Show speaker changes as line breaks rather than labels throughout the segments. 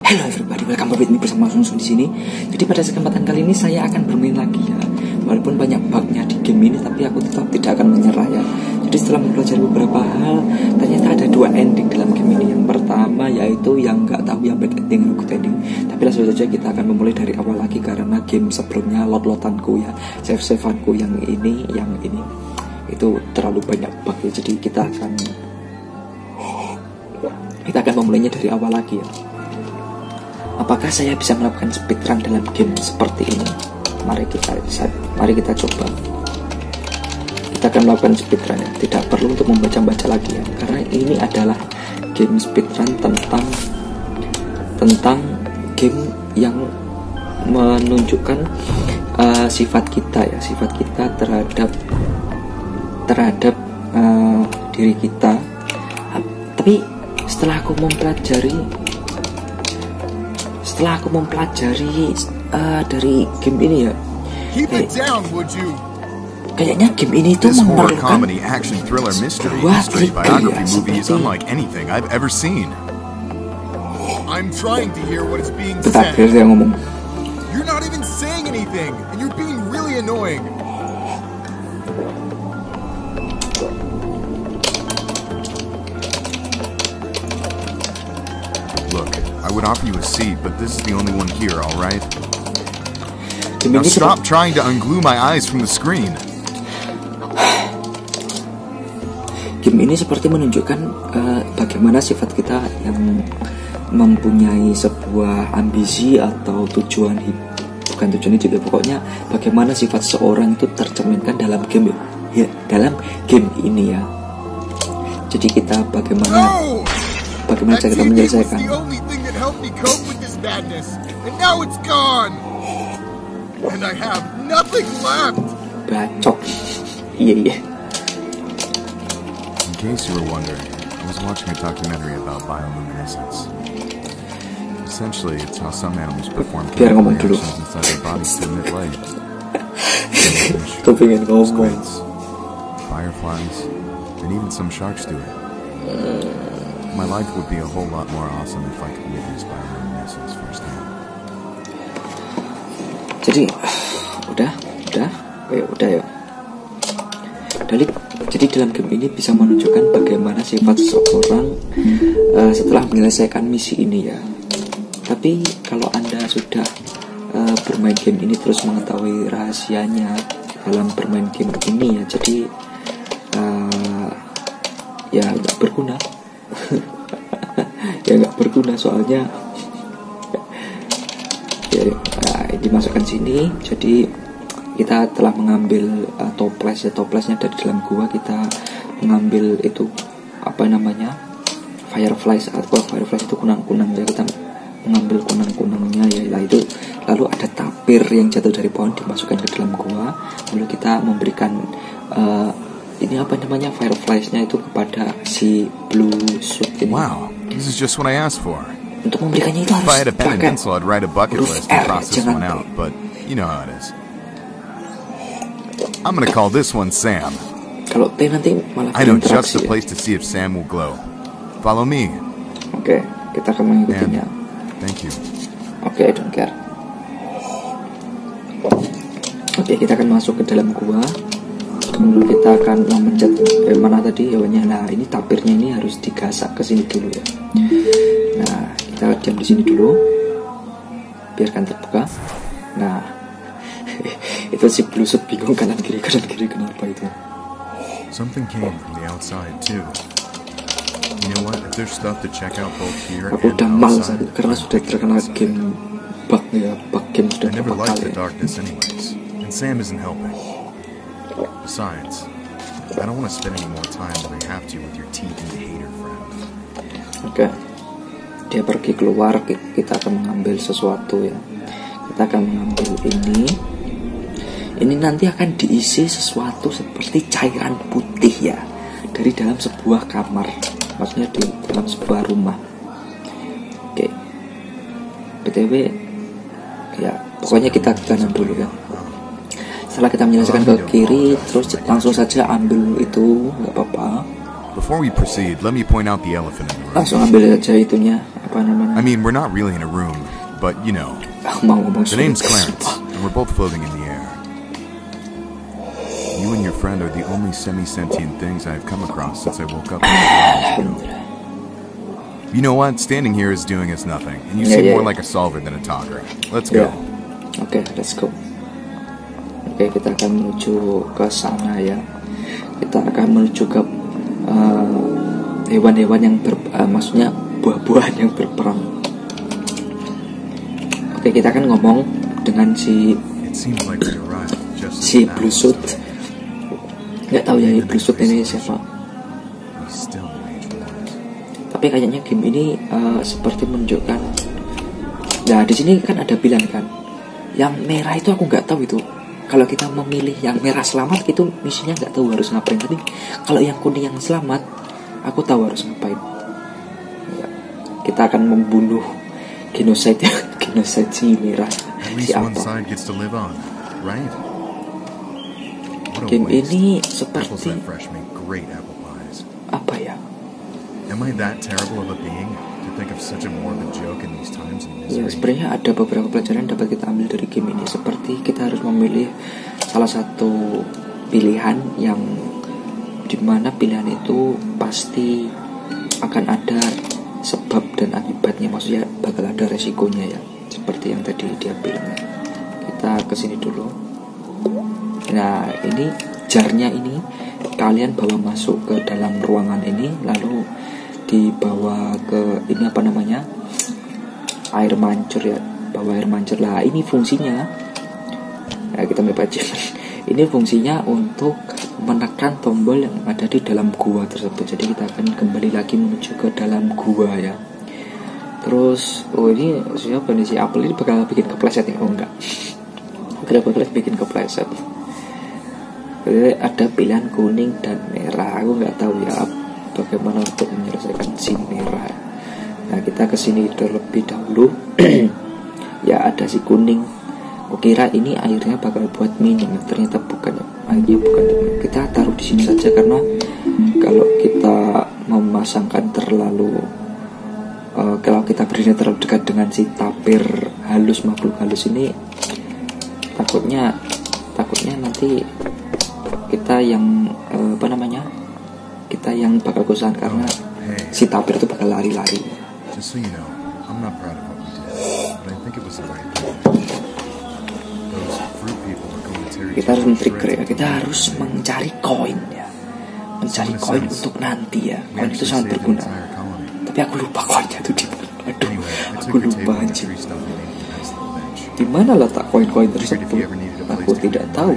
Halo everybody, welcome back with me bersama Sungsung di sini. Jadi pada kesempatan kali ini saya akan bermain lagi ya. Walaupun banyak bugnya di game ini, tapi aku tetap tidak akan menyerah ya. Jadi setelah mempelajari beberapa hal, ternyata ada dua ending dalam game ini. Yang pertama yaitu yang nggak tahu, yang bad ending, good ending. Tapi langsung saja kita akan memulai dari awal lagi karena game sebelumnya lot-lotanku ya, save-saveanku yang ini itu terlalu banyak bug ya. Jadi kita akan memulainya dari awal lagi ya. Apakah saya bisa melakukan speedrun dalam game seperti ini? Mari kita coba. Kita akan melakukan speedrun ya. Tidak perlu untuk membaca-baca lagi ya, karena ini adalah game speedrun tentang game yang menunjukkan sifat kita ya, sifat kita terhadap diri kita. Tapi setelah aku mempelajari dari game ini ya, kayaknya game ini itu memerlukan sebuah trigger ya, seperti terakhir saya ngomong.
I would offer you a seat, but this is the only one here, all right? Now stop trying to unglue my eyes from the screen.
Game ini seperti menunjukkan bagaimana sifat kita yang mempunyai sebuah ambisi atau tujuan hidup, bukan tujuan hidup, pokoknya bagaimana sifat seorang itu tercerminkan dalam game ya, dalam game ini ya. Jadi kita bagaimana cara kita menyelesaikan.
Help me cope with this madness, and now it's gone, and I have nothing left.
Bacok. Iya.
In case you were wondering, I was watching a documentary about bioluminescence. Essentially, it's how some animals perform chemical reactions inside their bodies to emit light. Squids, fireflies, and even some sharks do it. My life would be a whole lot more awesome if I could witness bioluminescence firsthand.
Jadi, udah ya. Jadi dalam game ini bisa menunjukkan bagaimana sifat seseorang setelah menyelesaikan misi ini ya. Tapi kalau Anda sudah bermain game ini terus mengetahui rahasianya dalam bermain game ini ya, jadi ya nggak berguna. Ya nggak berguna soalnya ya, dimasukkan sini. Jadi kita telah mengambil toplesnya dari dalam gua. Kita mengambil itu fireflies, atau fireflies itu kunang-kunang ya. Kita mengambil kunang-kunangnya ya, lalu ada tapir yang jatuh dari pohon dimasukkan ke dalam gua. Lalu kita memberikan fireflies-nya itu kepada si blue suit ini.
Wow, this is just what I asked for.
Untuk memberikannya itu harus
pakai huruf R, jangan out, but you know how it is. I'm gonna call this one Sam.
Kalau T nanti malah
I know just the place to see if Sam will glow. Follow me.
Oke, kita akan mengikutinya.
Thank you.
Oke, I don't care. Oke, kita akan masuk ke dalam gua. Lalu kita akan memencet mana tadi hewannya. Nah, ini tapirnya ini harus digasak ke sini dulu ya. Nah, kita diam di sini dulu. Biarkan terbuka. Nah, itu si blusut bingung kanan kiri kenapa itu.
Something came from the outside too. You know what? If there's stuff to check out both here
Aku udah males karena
outside,
sudah terkena game bug ya, bug game sudah
I never
berapa
liked
kali.
the darkness anyways, and Sam isn't helping. Besides, I don't want to spend any more time than I have to with your TV hater friend.
Oke, dia pergi keluar, kita akan mengambil sesuatu ya. Kita akan mengambil ini. Ini nanti akan diisi sesuatu seperti cairan putih ya, dari dalam sebuah kamar, maksudnya di dalam sebuah rumah. Oke, BTW ya, pokoknya kita ke kanan dulu ya. Setelah kita menyelesaikan ke kiri, terus langsung saja ambil itu, nggak apa-apa.
Before we proceed, let me point out the elephant in the room.
Langsung ambil aja itunya, apa namanya?
I mean, we're not really in a room, but you know.
Mau ngomong
The name's Clarence, and we're both floating in the air. You and your friend are the only semi-sentient things I've come across since I woke up. You know what? Standing here is doing us nothing, and you seem more like a solver than a talker. Let's go.
Oke, let's go. Oke, kita akan menuju ke sana ya. Kita akan menuju ke hewan-hewan yang maksudnya buah-buahan yang berperang. Oke, kita akan ngomong dengan si Blue Suit. Nggak tahu ya Blue Suit ini siapa. Tapi kayaknya game ini seperti menunjukkan. Nah, di sini kan ada pilihan kan. Yang merah itu aku nggak tahu itu. Kalau kita memilih yang merah selamat itu misinya nggak tahu harus ngapain. Tapi kalau yang kuning yang selamat, aku tahu harus ngapain. Ya, kita akan membunuh genocide si merah. Si apa? Game ini seperti apa ya?
Am I that terrible of a being to think of such a morbid joke in these times of misery?
Ya, sebenarnya ada beberapa pelajaran yang dapat kita ambil dari game ini. Seperti kita harus memilih salah satu pilihan yang dimana pilihan itu pasti akan ada sebab dan akibatnya. Maksudnya bakal ada resikonya ya. Seperti yang tadi dia bilang. Kita kesini dulu. Nah, ini jarnya ini kalian bawa masuk ke dalam ruangan ini, lalu dibawa ke ini apa namanya, air mancur ya, bawa air mancur lah. Ini fungsinya, nah, kita baca. Ini fungsinya untuk menekan tombol yang ada di dalam gua tersebut. Jadi kita akan kembali lagi menuju ke dalam gua ya. Terus, ini siapa nih, si Apple ini bakal bikin kepleset ya? Oh enggak, bakal bikin kepleset. Jadi ada pilihan kuning dan merah. Aku nggak tahu ya bagaimana untuk menyelesaikan si merah. Nah, kita kesini terlebih dahulu. Ya, ada si kuning. Kukira ini airnya bakal buat minum, ternyata bukan. Airnya bukan. Kita taruh di sini saja karena kalau kita memasangkan terlalu kalau kita berdiri terlalu dekat dengan si tapir halus, makhluk halus ini, takutnya nanti kita yang kita yang bakal kesusahan karena si tapir itu bakal lari-lari. Kita harus men-trigger ya, kita harus mencari koin ya, mencari koin untuk nanti ya. Koin itu sangat berguna. Tapi aku lupa koinnya itu di mana. Aduh, aku lupa aja. Di mana letak koin-koin tersebut? Aku tidak tahu.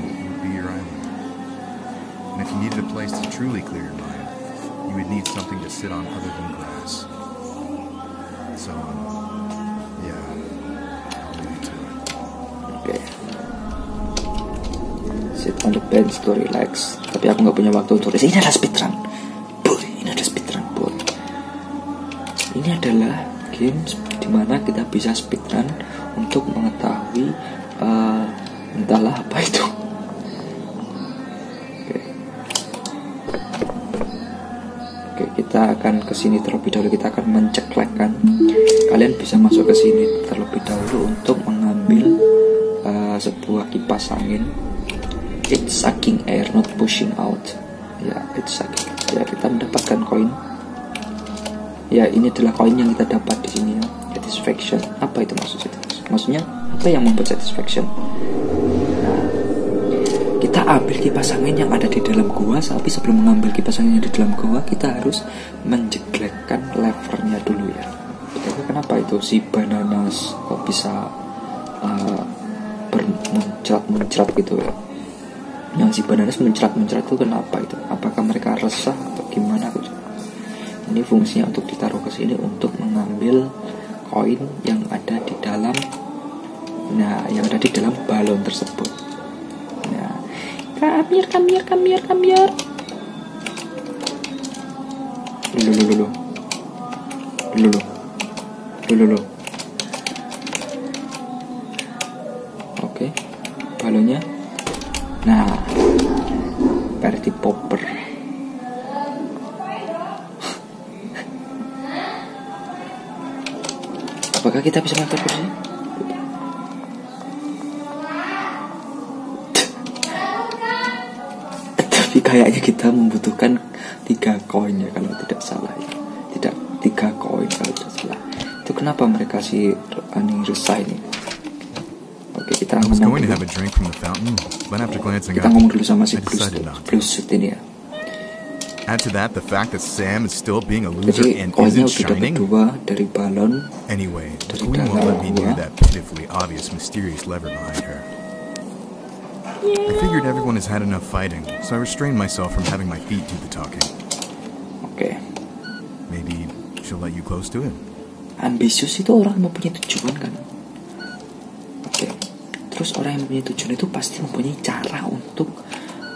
If you needed a place to truly clear your mind, you would need something to sit on other than grass. So, yeah, I'll leave you to it.
Okay. Sit on the bench to relax. Tapi aku nggak punya waktu untuk ini adalah speedrun. Ini ada speedrun, boy. Ini adalah game dimana kita bisa speedrun untuk mengetahui entahlah apa itu. Kita akan ke sini terlebih dahulu. Kita akan menceklekkan. Kalian bisa masuk ke sini terlebih dahulu untuk mengambil sebuah kipas angin. It's sucking air, not pushing out. Ya, it's sucking. Ya, kita mendapatkan koin. Ya, ini adalah koin yang kita dapat di sini ya. Satisfaction. Apa itu maksudnya? Maksudnya apa yang membuat satisfaction? Nah, kita ambil kipas angin yang ada di dalam gua. Tapi sebelum mengambil kipas angin yang di dalam gua, kita harus menjeglekkan levernya dulu ya. Tapi kenapa itu si bananas kok bisa muncrat gitu ya? Yang si bananas muncrat itu kenapa itu? Apakah mereka resah atau gimana? Ini fungsinya untuk ditaruh ke sini untuk mengambil koin yang ada di dalam, nah, yang ada di dalam balon tersebut. Nah, come here. Dulu. Oke, balonnya. Nah, party popper. Apakah kita bisa mengangkat kursi? Tapi kayaknya kita membutuhkan 3 koin ya kalau tidak salah ya. Tidak, 3 koin kalau tidak salah. Itu kenapa mereka si resah ini? Oke, kita ngomong dulu. Kita ngomong dulu sama si Blue Suit ini ya.
Add to that the fact that Sam is still being a loser and isn't shining.
Dari balon.
Anyway, the queen won't let me near that pitifully obvious mysterious lever behind her. I figured everyone has had enough fighting, so I restrained myself from having my feet do the talking.
Okay.
Maybe she'll let you close to it.
Ambisius itu orang yang mempunyai tujuan kan. Oke. Terus orang yang mempunyai tujuan itu pasti mempunyai cara untuk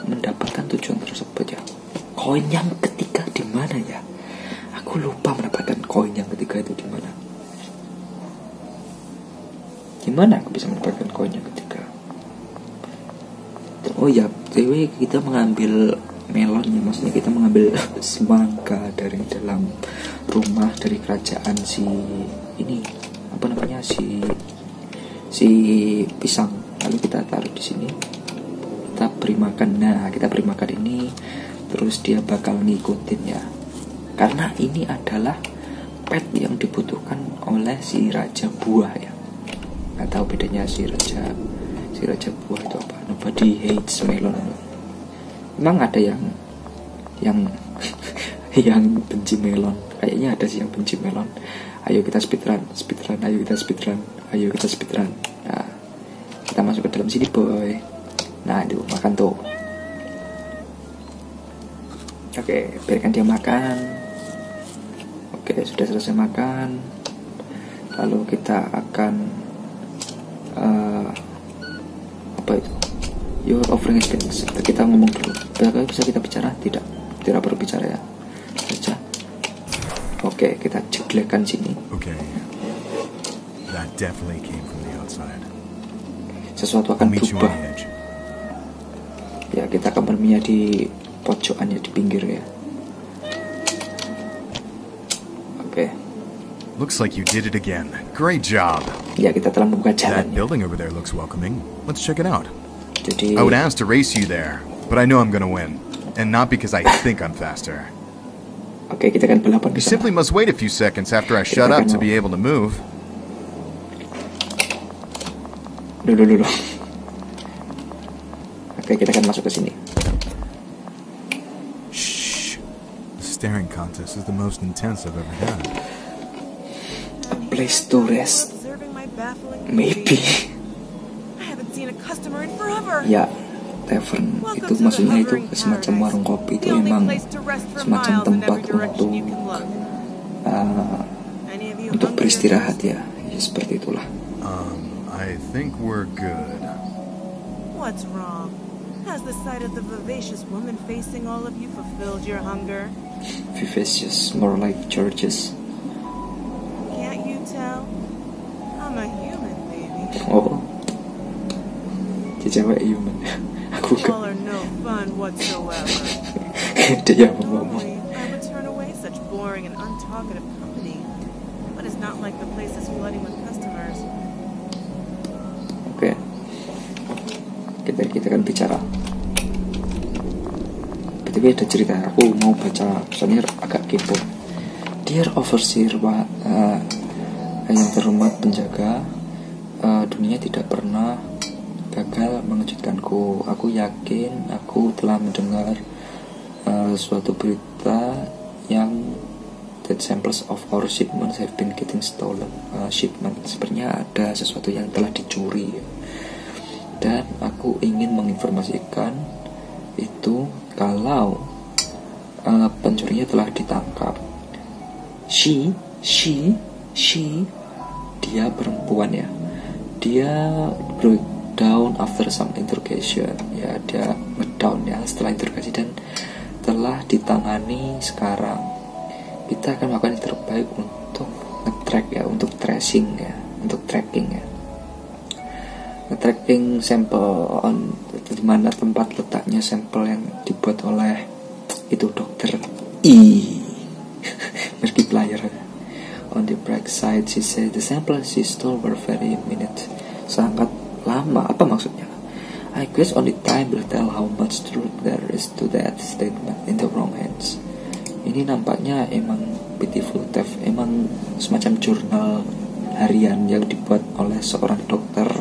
mendapatkan tujuan tersebut ya. Koin yang ketiga di mana ya? Aku lupa mendapatkan koin yang ketiga itu di mana. Di mana aku bisa mendapatkan koin yang ketiga? Oh ya, jadi kita mengambil melon ya, maksudnya kita mengambil semangka dari dalam rumah dari kerajaan si ini apa namanya si pisang. Lalu kita taruh di sini. Kita beri makan. Nah, kita beri makan ini. Terus dia bakal ngikutin ya. Karena ini adalah pet yang dibutuhkan oleh si raja buah ya. Nggak tahu bedanya si raja buah itu apa. Nobody hates melon. Emang ada yang yang benci melon. Kayaknya ada sih yang benci melon. Ayo kita speedrun. Ayo kita speedrun. Nah, kita masuk ke dalam sini boy. Nah, itu makan tuh. Oke, biarkan dia makan. Oke, sudah selesai makan. Lalu kita akan apa itu? Your offering is finished. Kita ngomong dulu. Bisa kita bicara? Tidak perlu bicara ya. Saja. Oke, kita jeglekkan sini.
Oke. That definitely came from the outside.
Sesuatu akan berubah. Ya, kita akan bermia di pojokannya di pinggir ya. Oke.
Looks like you did it again. Great job.
Ya, kita telah membuka jalan.
That building over there looks welcoming. Let's check it out.
Jadi,
I would ask to race you there, but I know I'm gonna win, and not because I think I'm faster.
Oke, kita akan balapan.
You simply must wait a few seconds after I shut up to be able to move.
Dulu. Oke, kita akan masuk ke sini.
Staring contest is the most intense I've ever had.
A place to rest. Maybe. Ya, tavern itu maksudnya itu semacam warung kopi itu emang semacam tempat untuk beristirahat ya. Ya seperti itulah.
I think we're good.
What's wrong? Has the sight of the vivacious woman facing all of you fulfilled your hunger?
Vivacious, more like Georges.
Can't you tell? I'm a human, baby.
Oh, cewek human. Aku
All are no fun whatsoever.
Dia ngomong.
I would turn away such boring and untalkative company, but it's not like the place is flooding with customers.
Oke. Kita akan bicara. Tapi ada cerita, aku mau baca, soalnya agak kepo. Dear Overseer, yang terhormat penjaga, dunia tidak pernah gagal mengejutkanku. Aku yakin aku telah mendengar suatu berita yang that samples of our shipments have been getting stolen. Shipment, sebenarnya ada sesuatu yang telah dicuri. Dan aku ingin menginformasikan itu kalau pencurinya telah ditangkap. She, dia perempuan ya. Dia breakdown after some interrogation. Ya, dia ngedown ya setelah interogasi dan telah ditangani sekarang. Kita akan melakukan yang terbaik untuk nge-track ya, untuk tracing ya, untuk tracking ya. Nge-tracking sampel di mana tempat letaknya sampel yang dibuat oleh itu dokter Markiplier. On the bright side, she said the samples she stole were very minute. Sangat lama. Apa maksudnya? I guess only time will tell how much truth there is to that statement in the wrong hands. Ini nampaknya emang pitiful theft, emang semacam jurnal harian yang dibuat oleh seorang dokter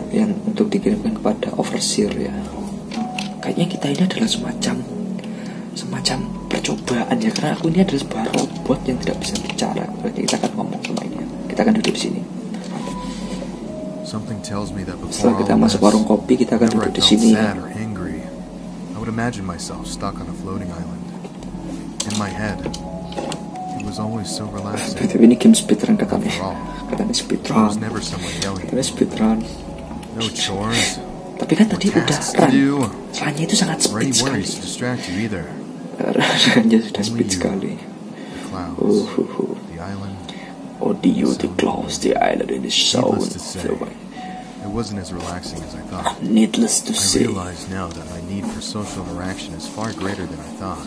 yang untuk dikirimkan kepada overseer ya. Kayaknya kita ini adalah semacam percobaan ya, karena aku ini adalah sebuah robot yang tidak bisa bicara. Berarti kita akan ngomong sama ini. Kita akan duduk di sini. Setelah kita masuk warung kopi, kita akan duduk di sini.
I would imagine myself stuck on a floating island. In my head, it was always so relaxing.
Ini game speedrun katanya. Katanya speedrun. Katanya speedrun.
No chores.
Tapi kan tadi udah run. Runnya itu sangat speed sekali. Runnya sudah speed sekali. Audio to close the island in the zone.
It wasn't as relaxing as I thought.
Needless to say,
I realize now that my need for social interaction is far greater than I thought,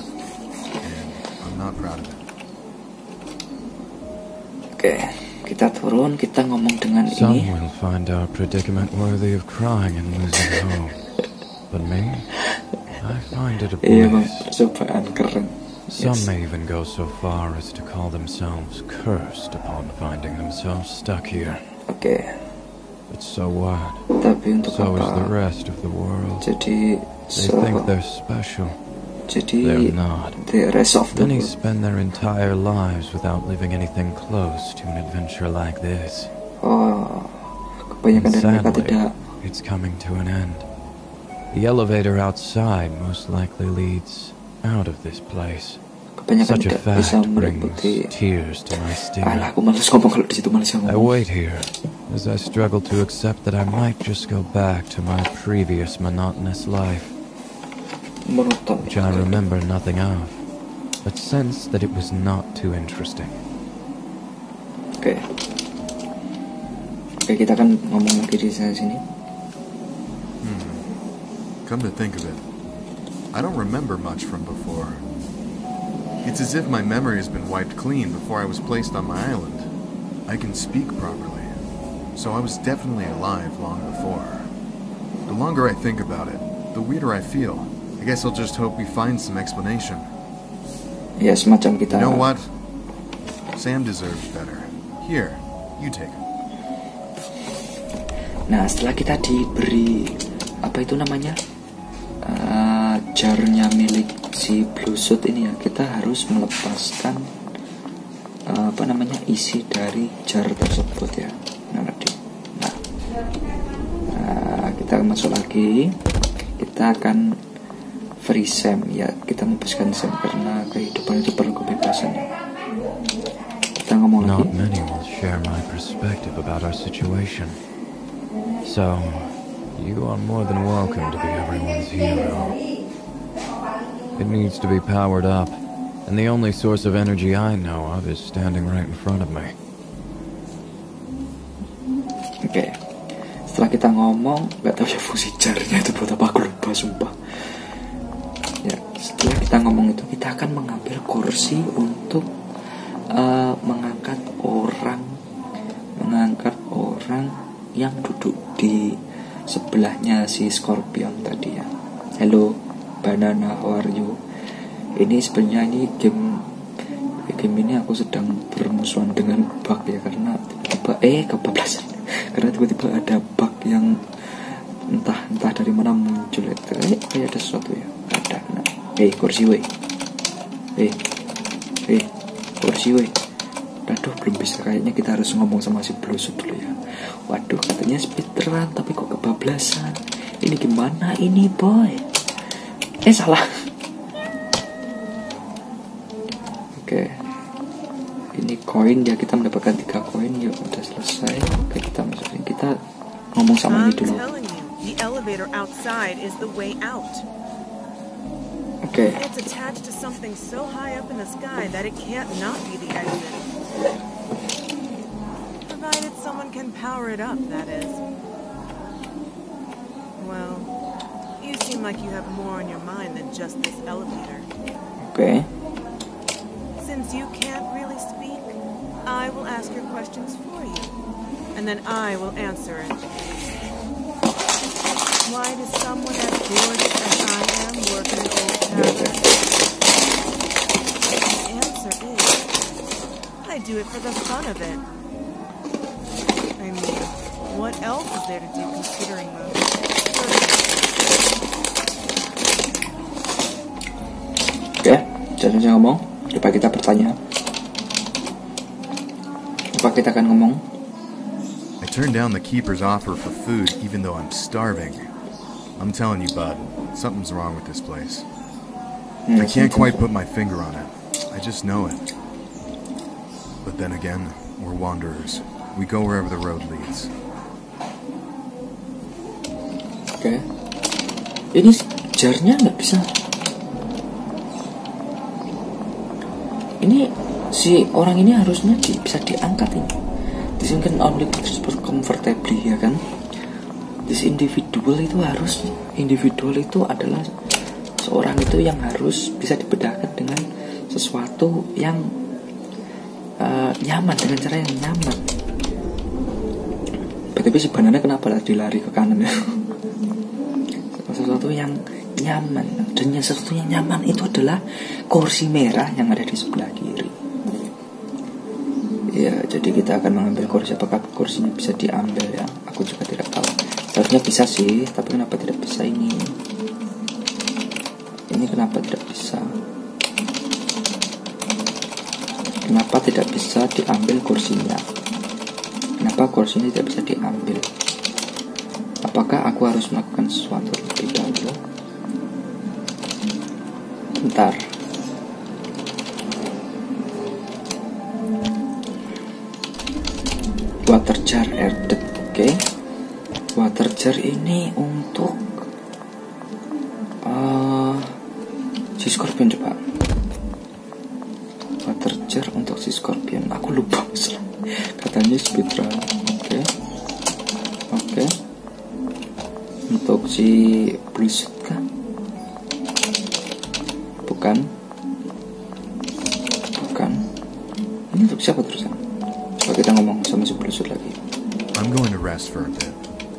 and I'm not proud of it.
Oke, kita turun, kita ngomong dengan
Some
ini.
will find our predicament worthy of crying and losing hope, but me, I find it a
Iya bang,
bliss.
percobaan keren.
Some
Yes.
may even go so far as to call themselves cursed upon finding themselves stuck here.
Oke,
But so what?
tapi untuk
So is the
apa?
rest of the world.
Jadi,
They think they're special.
jadi
They're not.
the rest of the
Many
world.
spend their entire lives without living anything close to an adventure like this.
Oh, kebanyakan
And
dari mereka
sadly,
tidak.
it's coming to an end. The elevator outside most likely leads out of this place.
Kebanyakan
Such a
tidak bisa
fact
meliputi.
brings tears to my
Alah,
stomach.
aku malas ngomong kalau di situ malas
I
ngomong.
wait here as I struggle to accept that I might just go back to my previous monotonous life,
Monoton.
which I remember nothing of, but sense that it was not too interesting.
Oke. Oke, kita akan ngomong lagi di sini.
Come to think of it, I don't remember much from before. It's as if my memory has been wiped clean before I was placed on my island. I can speak properly, so I was definitely alive long before. The longer I think about it, the weirder I feel. I guess I'll just hope we find some explanation.
Ya, semacam kita.
You know what? Sam deserves better. Here, you take it.
Nah, setelah kita diberi apa itu namanya, jarnya milik si Blue Suit ini ya, kita harus melepaskan apa namanya, isi dari jar tersebut ya. Nah, kita masuk lagi. Kita akan free Sam ya, kita membebaskan Sam karena kehidupan itu perlu kebebasan ya. Kita ngomong lagi.
Not many will share my perspective about our situation. So, you are more than welcome to be everyone's hero. It needs to be powered up, and the only source of energy I know of is standing right in front of me.
Oke. Setelah kita ngomong, nggak tahu ya fungsi jarnya itu buat apa, aku lupa sumpah. Ya, setelah kita ngomong itu, kita akan mengambil kursi untuk mengangkat orang yang duduk di sebelahnya si Scorpion tadi ya. Hello, Banana, how are you? Ini sebenarnya game ini aku sedang bermusuhan dengan bug ya, karena tiba-tiba kebablasan. Karena tiba-tiba ada bug yang entah dari mana muncul ya. Kayak ada sesuatu ya. Ada. Nah. Kursi we. Kursi we. Aduh, belum bisa. Kayaknya kita harus ngomong sama si Blue Suit dulu ya. Waduh, katanya speedrun tapi kok kebablasan. Ini gimana ini, boy? Salah. Oke. Ini koin ya, kita mendapatkan 3 koin ya, udah selesai. Oke, kita masukin. Kita ngomong sama ini
I'm
dulu.
telling you, the elevator outside is the way out.
Oke.
It's attached to something so high up in the sky that it can't not be the exit. Provided someone can power it up, that is. Well, you seem like you have more on your mind than just this elevator.
Oke.
Since you can't really speak, I will ask your questions for you, and then I will answer it. Why does someone as gorgeous as I am work in an old tavern? The answer is, I do it for the fun of it. I mean, what else is there to do considering the
Oke, jangan saya ngomong. Coba kita bertanya. Coba kita akan ngomong.
I turned down the keeper's offer for food even though I'm starving. I'm telling you, bud, something's wrong with this place. I can't quite put my finger on it. I just know it. But then again, we're wanderers. We go wherever the road leads.
Oke. Ini jarnya nggak bisa. Ini si orang ini harusnya bisa diangkat ini. This can only transport comfortably, ya kan? This individual itu harus, individual itu adalah seorang itu yang harus bisa dibedahkan dengan sesuatu yang nyaman, dengan cara yang nyaman. Tapi si banana kenapa dilari ke kanan ya? Sesuatu yang nyaman, dan yang sesuatu yang nyaman itu adalah kursi merah yang ada di sebelah kiri. Ya, jadi kita akan mengambil kursi. Apakah kursinya bisa diambil ya? Aku juga tidak tahu. Seharusnya bisa sih, tapi kenapa tidak bisa ini? Ini kenapa tidak bisa? Kenapa tidak bisa diambil kursinya? Kenapa kursinya tidak bisa diambil? Apakah aku harus melakukan sesuatu lebih dahulu? Bentar. Water jar added, oke. Water jar ini untuk si Scorpion, coba. Water jar untuk si Scorpion. Aku lupa katanya speedrun. Oke. Untuk si Blue Suit kan? Bukan. Ini untuk siapa terusan? Coba kita ngomong sama si Blue Suit lagi.
I'm going to rest for a bit.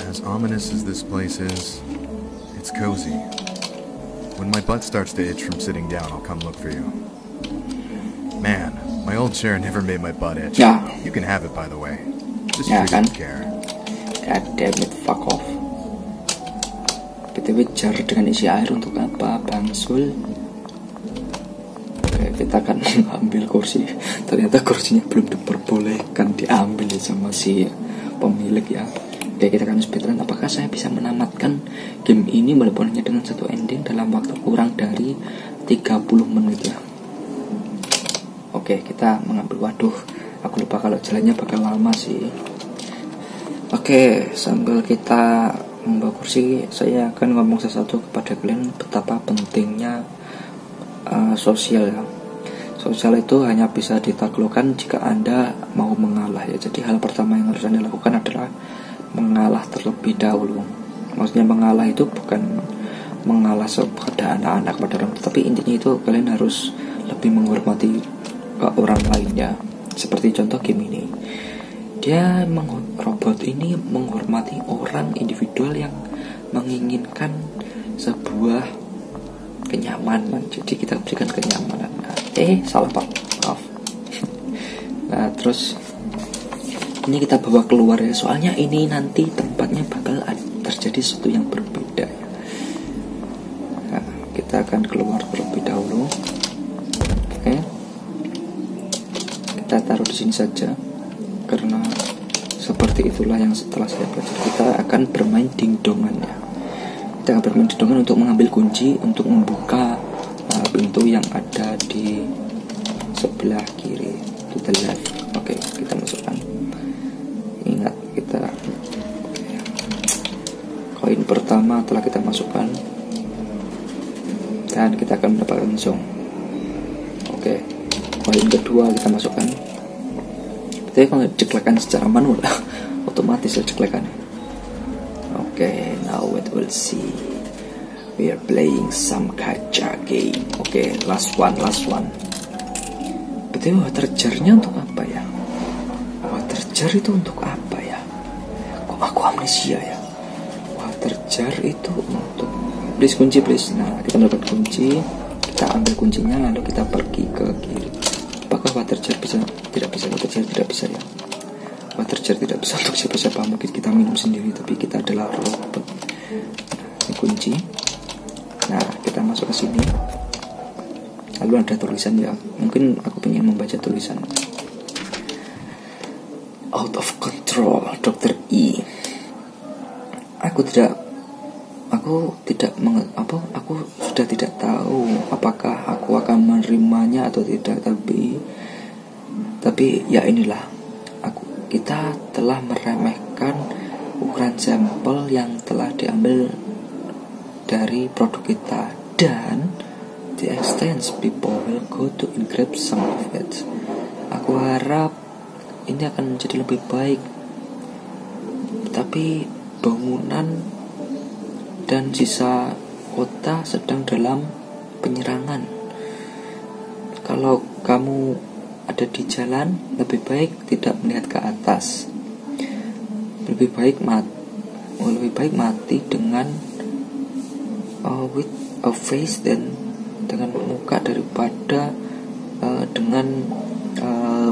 As ominous as this place is, it's cozy. When my butt starts to itch from sitting down, I'll come look for you. Man, my old chair never made my butt itch.
Ya.
You can have it, by the way. Just
Ya, kan?
don't care.
God damn it, fuck off. BTW jar dengan isi air untuk apa, Bang Sul? Oke, kita akan mengambil kursi. Ternyata kursinya belum diperbolehkan diambil sama si pemilik ya. Oke, kita akan speedrun. Apakah saya bisa menamatkan game ini walaupun hanya dengan satu ending dalam waktu kurang dari 30 menit ya? Oke, kita mengambil. Waduh, aku lupa kalau jalannya bakal lama sih. Oke, sambil kita membawa kursi, saya akan ngomong sesuatu kepada kalian betapa pentingnya sosial ya. Sosial itu hanya bisa ditaklukkan jika Anda mau mengalah ya. Jadi hal pertama yang harus Anda lakukan adalah mengalah terlebih dahulu. Maksudnya mengalah itu bukan mengalah kepada anak-anak, pada orang, tapi intinya itu kalian harus lebih menghormati orang lainnya. Seperti contoh game ini, dia robot ini menghormati orang individual yang menginginkan sebuah kenyamanan. Jadi kita berikan kenyamanan. Salah pak, maaf. Nah terus ini kita bawa keluar ya, soalnya ini nanti tempatnya bakal terjadi sesuatu yang berbeda ya. Nah, kita akan keluar terlebih dahulu. Oke, kita taruh di sini saja karena seperti itulah yang setelah saya belajar. Kita akan bermain dingdongan ya. Kita akan bermain dingdongan untuk mengambil kunci untuk membuka pintu yang ada di sebelah kiri, to the left. Oke, kita masukkan. Ingat, kita koin pertama telah kita masukkan dan kita akan mendapatkan zong. Oke, koin kedua kita masukkan. Tapi kalau ceklekan secara manual otomatis ceklekan. Oke, now we will see. We are playing some gacha game. Oke, last one. Betul, water jar-nya untuk apa ya? jar itu untuk apa ya? Kok aku amnesia ya? Water jar itu untuk please kunci please. Nah, kita dapat kunci, kita ambil kuncinya lalu kita pergi ke kiri. Apakah water jar bisa? Tidak bisa, water jar tidak bisa ya. Water jar tidak bisa untuk siapa-siapa, mungkin kita minum sendiri, tapi kita adalah robot. Nah, ini kunci. Nah, kita masuk ke sini. Lalu ada tulisan ya, mungkin aku ingin membaca tulisan. Out of control, Dr. E. Aku sudah tidak tahu apakah aku akan menerimanya atau tidak, tapi ya inilah, kita telah meremehkan ukuran sampel yang telah diambil dari produk kita, dan the extent people will go to engrave some of it. Aku harap ini akan menjadi lebih baik, tapi bangunan dan sisa kota sedang dalam penyerangan. Kalau kamu ada di jalan, lebih baik tidak melihat ke atas. Lebih baik mati dengan with a face, dan dengan muka, daripada dengan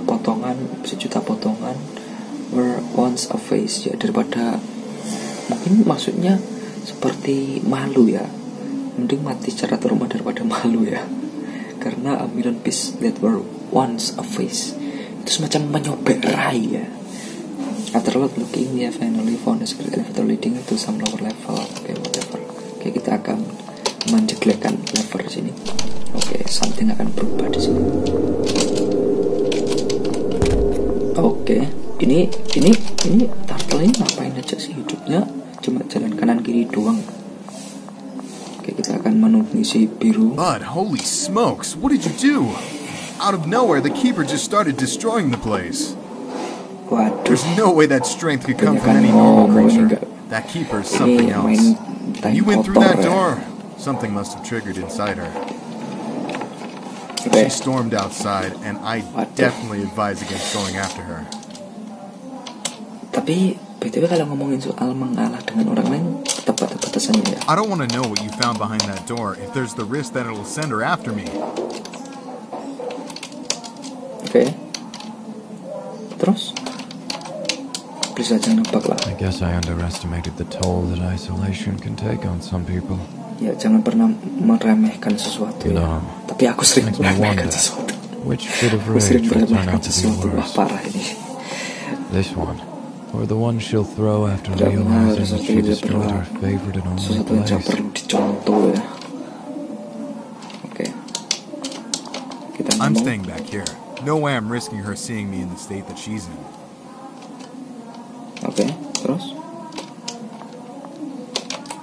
potongan, sejuta potongan were once a face ya, daripada, mungkin maksudnya seperti malu ya, mending mati secara trauma daripada malu ya, karena a million piece that were once a face itu semacam menyobek rai ya. After looking, we have finally found a secret elevator leading to some lower level. Okay, whatever. Okay, kita akan menjelekkan lever di sini. Oke, something akan berubah di sini. Oke, ini turtle ini ngapain aja sih hidupnya? Cuma jalan kanan kiri doang. Oke, kita akan mengisi biru.
Bud, holy smokes, what did you do? Out of nowhere, the keeper just started destroying the place.
Waduh.
There's no way that strength could come from any normal creature. That keeper is something else. You went through that door. Something must have triggered inside her. She stormed outside, and I definitely advise against going after her.
Tapi BTW kalau ngomongin soal mengalah dengan orang lain, tetap ada batasannya ya.
I don't want to know what you found behind that door if there's the risk that it'll send her after me.
Oke. Terus? Please aja nebak lah.
I guess I underestimated the toll that isolation can take on some people.
Ya, jangan pernah meremehkan sesuatu
You
ya.
know,
Tapi aku sering
makes me
meremehkan
wonder
sesuatu.
which bit of
Aku sering
rage will turn
meremehkan
out to be
sesuatu. Wah,
worse.
parah ini.
This one, or the one she'll throw after
Tidak benar,
realizing that
sesuatu
she
yang tidak
destroyed
perlu.
her favorite and only
Sesuatu yang tidak
place.
perlu dicontoh ya. Oke. Kita
I'm
ngomong.
staying back here. No way I'm risking her seeing me in the state that she's in.
Oke, terus?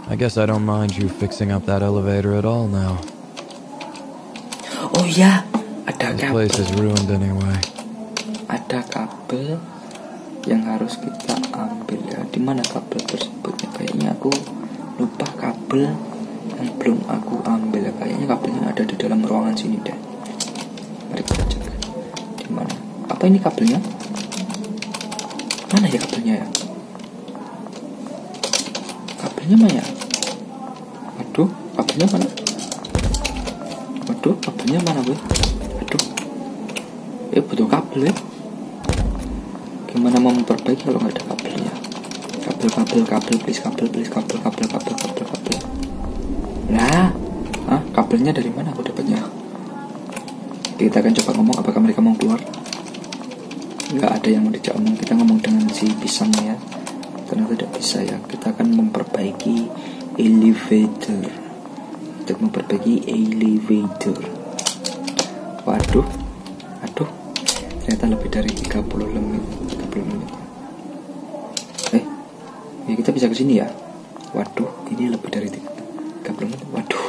I guess I don't mind you fixing up that elevator at all now.
Oh iya, ada
This
kabel.
place is ruined anyway.
Ada kabel yang harus kita ambil ya. Di mana kabel tersebutnya? Kayaknya aku lupa kabel yang belum aku ambil ya. Kayaknya kabelnya ada di dalam ruangan sini deh. Mari kita cek. Di mana? Apa ini kabelnya? Mana ya kabelnya ya? Kabelnya mana ya? Waduh, kabelnya mana? Waduh, kabelnya mana gue? Aduh, butuh kabel ya. Gimana mau memperbaiki kalau nggak ada kabelnya? Kabel, please, kabel. Nah, kabelnya dari mana aku dapatnya? Kita akan coba ngomong, apakah mereka mau keluar? Nggak ada yang mau dijak omong. Kita ngomong dengan si pisangnya ya. Ternyata tidak bisa ya. Kita akan memperbaiki elevator. Untuk memperbaiki elevator. Waduh. Ternyata lebih dari 30 menit. Ya kita bisa ke sini ya. Waduh, ini lebih dari 30 menit. Waduh.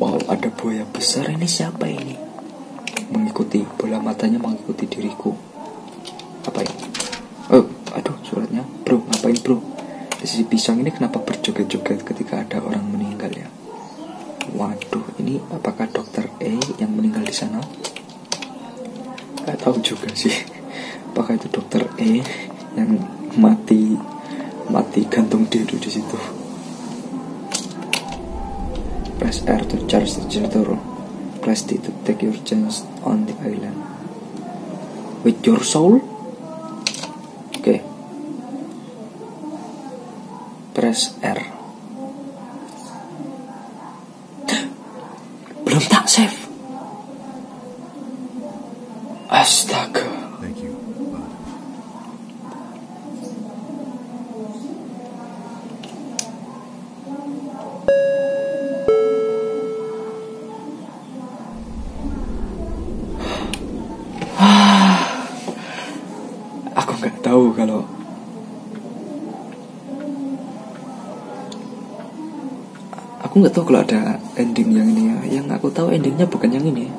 Wow, ada buaya besar. Ini siapa ini? Mengikuti, bola matanya mengikuti diriku. Apa ini? Oh, aduh, suratnya. Bro, ngapain bro? Si pisang ini kenapa berjoget-joget ketika ada orang meninggal ya? Waduh, ini apakah Dr. E yang meninggal di sana? Gak tahu juga sih. apakah itu dokter E yang mati gantung diri di situ. Press R to charge the generator. Press D to take your chance on the island with your soul. Oke. Press R. Belum tak save. Astaga.
Thank you, bud.
Aku nggak tahu kalau ada ending yang ini ya. Yang aku tahu endingnya bukan yang ini.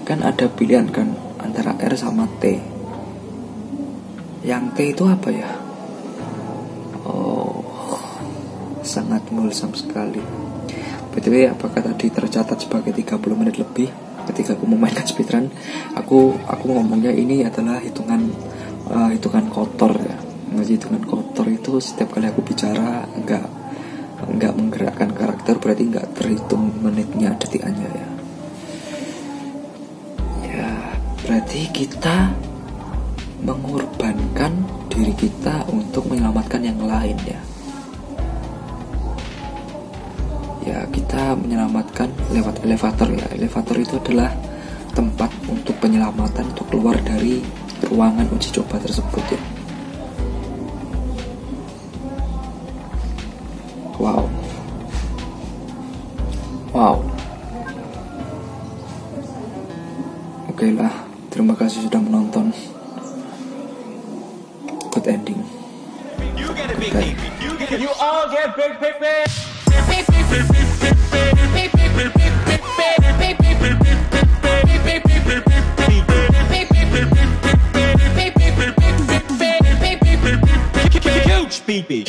Kan ada pilihan kan antara R sama T. Yang T itu apa ya? Oh, sangat mulsam sekali. BTW, apakah tadi tercatat sebagai 30 menit lebih ketika aku memainkan speedrun? Aku ngomongnya ini adalah hitungan kotor ya. Hitungan kotor itu setiap kali aku bicara enggak menggerakkan karakter, berarti enggak terhitung menitnya, detikannya ya. Ya, berarti kita mengorbankan diri kita untuk menyelamatkan yang lain ya. Ya, kita menyelamatkan lewat elevator ya. Elevator itu adalah tempat untuk penyelamatan untuk keluar dari ruangan uji coba tersebut ya. Wow. Oke lah, terima kasih sudah menonton. Good ending. Goodbye.
You all get big. Huge, beepy.